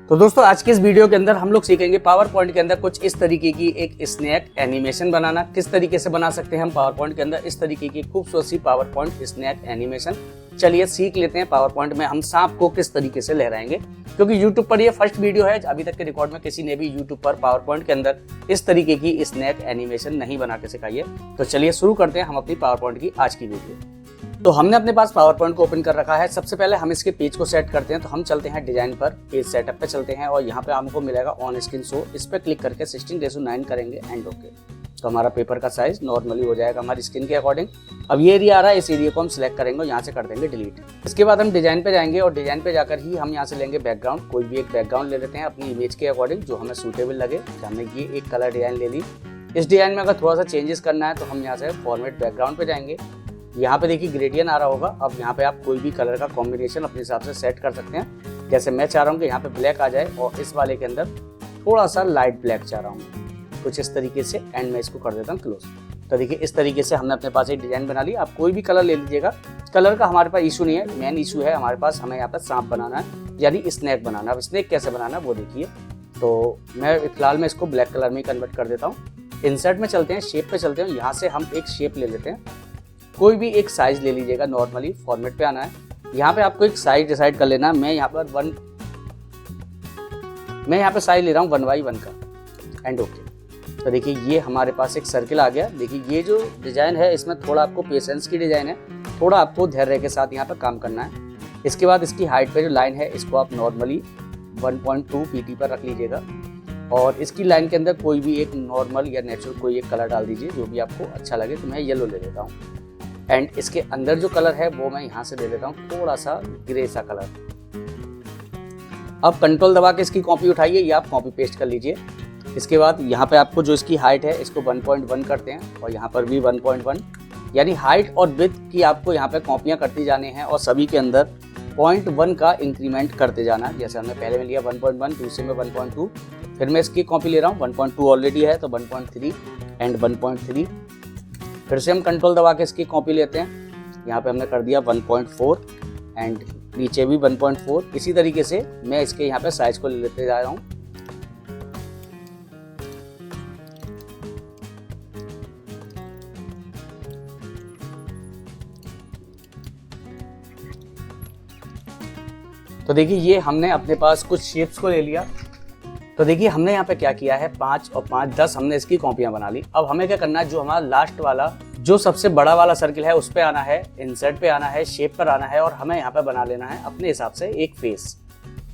तो दोस्तों आज के इस वीडियो के अंदर हम लोग सीखेंगे पावर पॉइंट के अंदर कुछ इस तरीके की एक स्नैक एनिमेशन बनाना। किस तरीके से बना सकते हैं हम पावर पॉइंट के अंदर इस तरीके की खूबसूरत सी पावर पॉइंट स्नैक एनिमेशन। चलिए सीख लेते हैं पावर पॉइंट में हम सांप को किस तरीके से लहराएंगे, क्योंकि यूट्यूब पर ये फर्स्ट वीडियो है। अभी तक के रिकॉर्ड में किसी ने भी यूट्यूब पर पावर पॉइंट के अंदर इस तरीके की स्नैक एनिमेशन नहीं बना के सिखाई है। तो चलिए शुरू करते हैं हम अपनी पावर पॉइंट की आज की वीडियो। तो हमने अपने पास पावर पॉइंट को ओपन कर रखा है। सबसे पहले हम इसके पेज को सेट करते हैं। तो हम चलते हैं डिजाइन पर, पेज सेटअप पे चलते हैं और यहाँ पे हमको मिलेगा ऑन स्क्रीन शो। इस पे क्लिक करके 16:9 करेंगे एंड ओके। तो हमारा पेपर का साइज नॉर्मली हो जाएगा हमारी स्क्रीन के अकॉर्डिंग। अब ये एरिया आ रहा है, इस एरिया को हम सिलेक्ट करेंगे और यहाँ से कर देंगे डिलीट। इसके बाद हम डिजाइन पे जाएंगे और डिजाइन पे जाकर ही हम यहाँ से लेंगे बैकग्राउंड। कोई भी एक बैकग्राउंड ले लेते हैं अपनी इमेज के अकॉर्डिंग जो हमें सूटेबल लगे। हमने ये एक कलर डिजाइन ले ली। इस डिजाइन में अगर थोड़ा सा चेंजेस करना है तो हम यहाँ से फॉर्मेट बैकग्राउंड पे जाएंगे। यहाँ पे देखिए ग्रेडियंट आ रहा होगा। अब यहाँ पे आप कोई भी कलर का कॉम्बिनेशन अपने हिसाब से सेट कर सकते हैं। जैसे मैं चाह रहा हूँ कि यहाँ पे ब्लैक आ जाए और इस वाले के अंदर थोड़ा सा लाइट ब्लैक चाह रहा हूँ, कुछ इस तरीके से। एंड मैं इसको कर देता हूँ क्लोज। तो देखिए इस तरीके से हमने अपने पास एक डिजाइन बना ली। आप कोई भी कलर ले लीजिएगा, कलर का हमारे पास इशू नहीं है। मेन इशू है हमारे पास, हमें यहाँ पर सांप बनाना है यानी स्नैक बनाना। अब स्नैक कैसे बनाना वो देखिए। तो मैं फिलहाल में इसको ब्लैक कलर में कन्वर्ट कर देता हूँ। इंसर्ट में चलते हैं, शेप पे चलते हैं। यहाँ से हम एक शेप ले लेते हैं, कोई भी एक साइज ले लीजिएगा। नॉर्मली फॉर्मेट पे आना है। यहाँ पे आपको एक साइज डिसाइड कर लेना है। मैं यहाँ पे साइज ले रहा हूँ 1x1 का एंड ओके। तो देखिए ये हमारे पास एक सर्किल आ गया। देखिए ये जो डिजाइन है इसमें थोड़ा आपको पेशेंस की डिजाइन है, थोड़ा आपको धैर्य के साथ यहाँ पे काम करना है। इसके बाद इसकी हाइट पे जो लाइन है इसको आप नॉर्मली 1.2 pt पर रख लीजिएगा और इसकी लाइन के अंदर कोई भी एक नॉर्मल या नेचुरल कोई एक कलर डाल दीजिए जो भी आपको अच्छा लगे। तो मैं येलो ले लेता हूँ एंड इसके अंदर जो कलर है वो मैं यहाँ से ले लेता हूँ थोड़ा सा ग्रे सा कलर। अब कंट्रोल दबा के इसकी कॉपी उठाइए या आप कॉपी पेस्ट कर लीजिए। इसके बाद यहाँ पे आपको जो इसकी हाइट है इसको 1.1 करते हैं और यहाँ पर भी 1.1, यानी हाइट और विड्थ की आपको यहाँ पे कॉपियाँ करती जाने हैं और सभी के अंदर 0.1 का इंक्रीमेंट करते जाना है। जैसे हमने पहले में लिया 1.1, दूसरे में 1.2, फिर मैं इसकी कॉपी ले रहा हूँ 1.2 ऑलरेडी है तो 1.3 एंड 1.3। फिर से हम कंट्रोल दबा के इसकी कॉपी लेते हैं। यहाँ पे हमने कर दिया 1.4 एंड नीचे भी 1.4। इसी तरीके से मैं इसके यहाँ पे साइज को लेते जा रहा हूँ। तो देखिए ये हमने अपने पास कुछ शेप्स को ले लिया। तो देखिए हमने यहाँ पे क्या किया है 5 और 5 10 हमने इसकी कॉपियां बना ली। अब हमें क्या करना है, जो हमारा लास्ट वाला जो सबसे बड़ा वाला सर्किल है उस पे आना है, इंसर्ट पे आना है, शेप पर आना है और हमें यहाँ पे बना लेना है अपने हिसाब से एक फेस।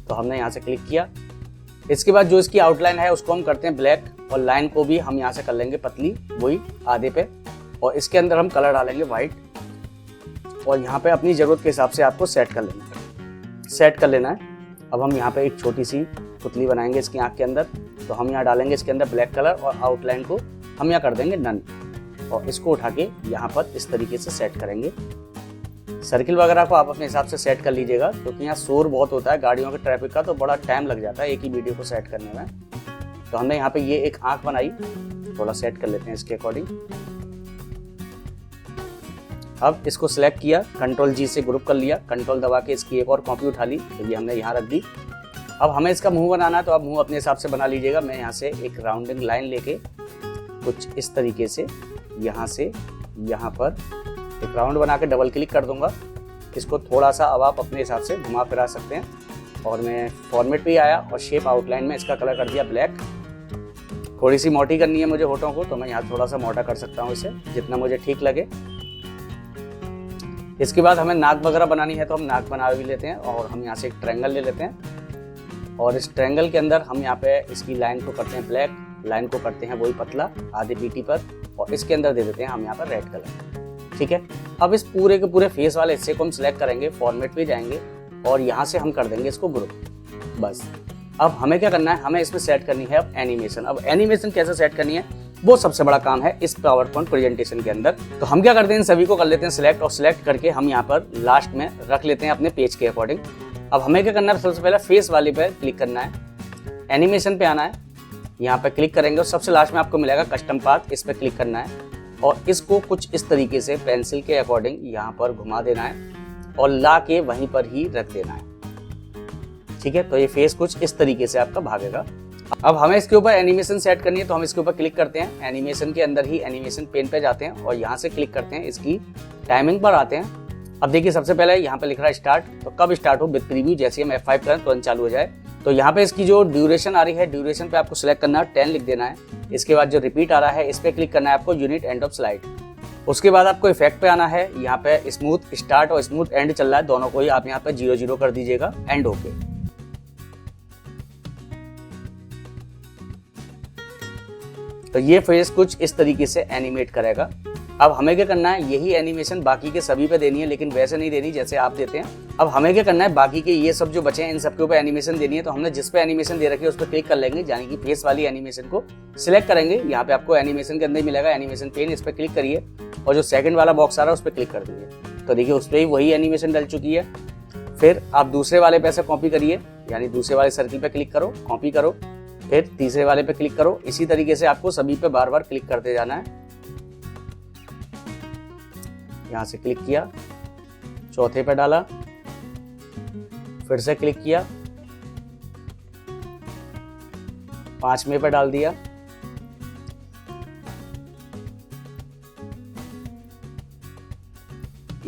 तो हमने यहाँ से क्लिक किया। इसके बाद जो इसकी आउटलाइन है उसको हम करते हैं ब्लैक और लाइन को भी हम यहाँ से कर लेंगे पतली, वही आधे पे। और इसके अंदर हम कलर डालेंगे व्हाइट और यहाँ पे अपनी जरूरत के हिसाब से आपको सेट कर लेना है। अब हम यहाँ पे एक छोटी सी पुतली बनाएंगे इसकी आँख के अंदर। तो हम यहाँ डालेंगे इसके अंदर ब्लैक कलर और आउटलाइन को हम यहाँ कर देंगे नन और इसको उठा के यहाँ पर इस तरीके से सेट करेंगे। सर्किल वगैरह को आप अपने हिसाब से सेट कर लीजिएगा क्योंकि यहाँ शोर बहुत होता है गाड़ियों के ट्रैफिक का, तो बड़ा टाइम लग जाता है एक ही वीडियो को सेट करने में। तो हमने यहाँ पे ये एक आँख बनाई, थोड़ा सेट कर लेते हैं इसके अकॉर्डिंग। अब इसको सिलेक्ट किया, कंट्रोल जी से ग्रुप कर लिया, कंट्रोल दबा के इसकी एक और कॉपी उठा ली, तो ये हमने यहाँ रख दी। अब हमें इसका मुंह बनाना है तो आप मुंह अपने हिसाब से बना लीजिएगा। मैं यहाँ से एक राउंडिंग लाइन लेके कुछ इस तरीके से यहाँ से यहाँ पर एक राउंड बना के डबल क्लिक कर दूंगा। इसको थोड़ा सा अब आप अपने हिसाब से घुमा फिरा सकते हैं। और मैं फॉर्मेट पे ही आया और शेप आउटलाइन में इसका कलर कर दिया ब्लैक। थोड़ी सी मोटी करनी है मुझे होठों को, तो मैं यहाँ थोड़ा सा मोटा कर सकता हूँ इसे जितना मुझे ठीक लगे। इसके बाद हमें नाक वगैरह बनानी है तो हम नाक बना भी लेते हैं और हम यहाँ से एक ट्रायंगल ले लेते हैं और इस ट्रायंगल के अंदर हम यहाँ पे इसकी लाइन को करते हैं ब्लैक, लाइन को करते हैं वही पतला आधे पीटी पर और इसके अंदर दे देते हैं हम यहाँ पर रेड कलर। ठीक है। अब इस पूरे के पूरे फेस वाले हिस्से को हम सिलेक्ट करेंगे, फॉर्मेट पे जाएंगे और यहाँ से हम कर देंगे इसको ग्रुप। बस अब हमें क्या करना है, हमें इसमें सेट करनी है अब एनिमेशन। अब एनिमेशन कैसे सेट करनी है वो सबसे बड़ा काम है इस पावर पॉइंट प्रेजेंटेशन के अंदर। तो हम क्या करते हैं, इन सभी को कर लेते हैं सिलेक्ट और सिलेक्ट करके हम यहाँ पर लास्ट में रख लेते हैं अपने पेज के अकॉर्डिंग। अब हमें क्या करना है, सबसे पहले फेस वाले पे क्लिक करना है, एनिमेशन पे आना है, यहाँ पे क्लिक करेंगे और सबसे लास्ट में आपको मिलेगा कस्टम पाथ, इस पे क्लिक करना है और इसको कुछ इस तरीके से पेंसिल के अकॉर्डिंग यहाँ पर घुमा देना है और ला के वहीं पर ही रख देना है। ठीक है, तो ये फेस कुछ इस तरीके से आपका भागेगा। अब हमें इसके ऊपर एनिमेशन सेट करनी है, तो हम इसके ऊपर क्लिक करते हैं, एनिमेशन के अंदर ही एनिमेशन पेन पे जाते हैं और यहाँ से क्लिक करते हैं, इसकी टाइमिंग पर आते हैं। अब देखिए सबसे पहले यहाँ पे लिख रहा है स्टार्ट, तो कब स्टार्ट हो विद प्रीव्यू, जैसे हम F5 करें तुरंत चालू हो जाए। तो यहाँ पे इसकी जो ड्यूरेशन आ रही है, ड्यूरेशन पे आपको सिलेक्ट करना है, 10 लिख देना है। इसके बाद जो रिपीट आ रहा है इस पे क्लिक करना है आपको, यूनिट एंड ऑफ स्लाइड। उसके बाद आपको इफेक्ट पे आना है, यहाँ पे स्मूथ स्टार्ट और स्मूथ एंड चल रहा है, दोनों को ही आप यहाँ पे 0 कर दीजिएगा, एंड होके। तो ये फेस कुछ इस तरीके से एनिमेट करेगा। अब हमें क्या करना है, यही एनिमेशन बाकी के सभी पे देनी है, लेकिन वैसे नहीं देनी जैसे आप देते हैं। अब हमें क्या करना है, बाकी के ये सब जो बचे हैं इन सबके ऊपर एनिमेशन देनी है। तो हमने जिस पे एनिमेशन दे रखी है उस पर क्लिक कर लेंगे, यानी कि फेस वाली एनिमेशन को सिलेक्ट करेंगे। यहाँ पे आपको एनिमेशन के अंदर मिलेगा एनिमेशन पेन, इस पर क्लिक करिए और जो सेकंड वाला बॉक्स आ रहा है उस पर क्लिक कर दीजिए। तो देखिए उस पर ही वही एनिमेशन डल चुकी है। फिर आप दूसरे वाले पे ऐसे कॉपी करिए, यानी दूसरे वाले सर्किल पे क्लिक करो, कॉपी करो, फिर तीसरे वाले पे क्लिक करो। इसी तरीके से आपको सभी पे बार बार क्लिक करते जाना है। यहां से क्लिक किया, चौथे पे डाला, फिर से क्लिक किया, 5वें पे डाल दिया,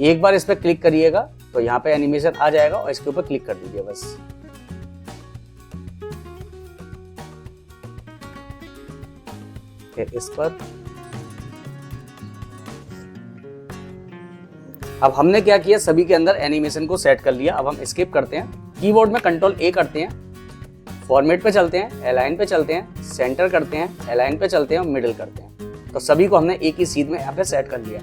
एक बार इस पे क्लिक करिएगा तो यहाँ पे एनिमेशन आ जाएगा और इसके ऊपर क्लिक कर दीजिए बस। फिर इस पर अब हमने क्या किया, सभी के अंदर एनिमेशन को सेट कर लिया। अब हम स्किप करते हैं, कीबोर्ड में कंट्रोल A करते हैं, फॉर्मेट पे चलते हैं, अलाइन पे चलते हैं, सेंटर करते हैं, अलाइन पे चलते हैं और मिडिल करते हैं। तो सभी को हमने एक ही सीध में यहाँ पे सेट कर लिया।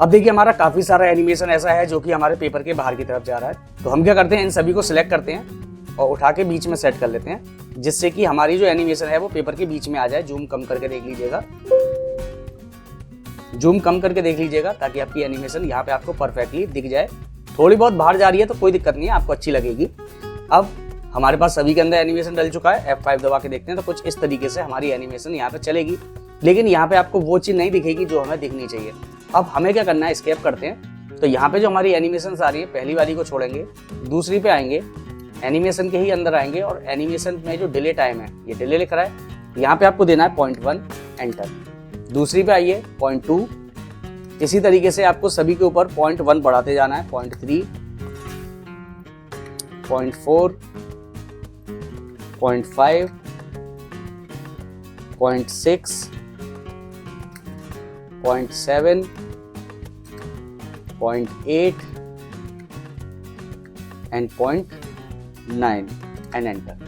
अब देखिए हमारा काफी सारा एनिमेशन ऐसा है जो कि हमारे पेपर के बाहर की तरफ जा रहा है। तो हम क्या करते हैं, इन सभी को सिलेक्ट करते हैं और उठा के बीच में सेट कर लेते हैं, जिससे कि हमारी जो एनिमेशन है वो पेपर के बीच में आ जाए। जूम कम करके देख लीजिएगा, जूम कम करके देख लीजिएगा, ताकि आपकी एनिमेशन यहाँ पे आपको परफेक्टली दिख जाए। थोड़ी बहुत बाहर जा रही है तो कोई दिक्कत नहीं है, आपको अच्छी लगेगी। अब हमारे पास सभी के अंदर एनिमेशन डल चुका है। F5 दबा के देखते हैं तो कुछ इस तरीके से हमारी एनिमेशन यहाँ पे चलेगी, लेकिन यहाँ पे आपको वो चीज नहीं दिखेगी जो हमें दिखनी चाहिए। अब हमें क्या करना है, एस्केप करते हैं। तो यहाँ पे जो हमारी एनिमेशन आ रही है, पहली वाली को छोड़ेंगे, दूसरी पे आएंगे, एनिमेशन के ही अंदर आएंगे और एनिमेशन में जो डिले टाइम है, ये डिले लिख रहा है, यहाँ पे आपको देना है 0.1, एंटर। दूसरी पे आइए 0.2, इसी तरीके से आपको सभी के ऊपर 0.1 बढ़ाते जाना है, 0.3, 0.4, 0.5, 0.6, 0.7, 0.8 एंड 0.9 एंड एंटर।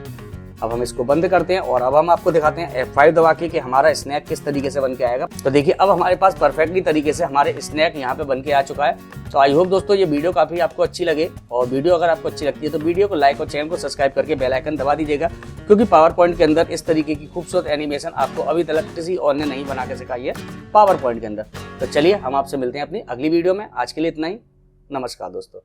अब हम इसको बंद करते हैं और अब हम आपको दिखाते हैं F5 दबा के कि हमारा स्नैक किस तरीके से बन के आएगा। तो देखिए अब हमारे पास परफेक्टली तरीके से हमारे स्नैक यहाँ पे बन के आ चुका है। तो आई होप दोस्तों ये वीडियो काफी आपको अच्छी लगे, और वीडियो अगर आपको अच्छी लगती है तो वीडियो को लाइक और चैनल को सब्सक्राइब करके बेल आइकन दबा दीजिएगा, क्योंकि पावर पॉइंट के अंदर इस तरीके की खूबसूरत एनिमेशन आपको अभी तक किसी और ने नहीं बना के सिखाई है पावर पॉइंट के अंदर। तो चलिए हम आपसे मिलते हैं अपनी अगली वीडियो में। आज के लिए इतना ही, नमस्कार दोस्तों।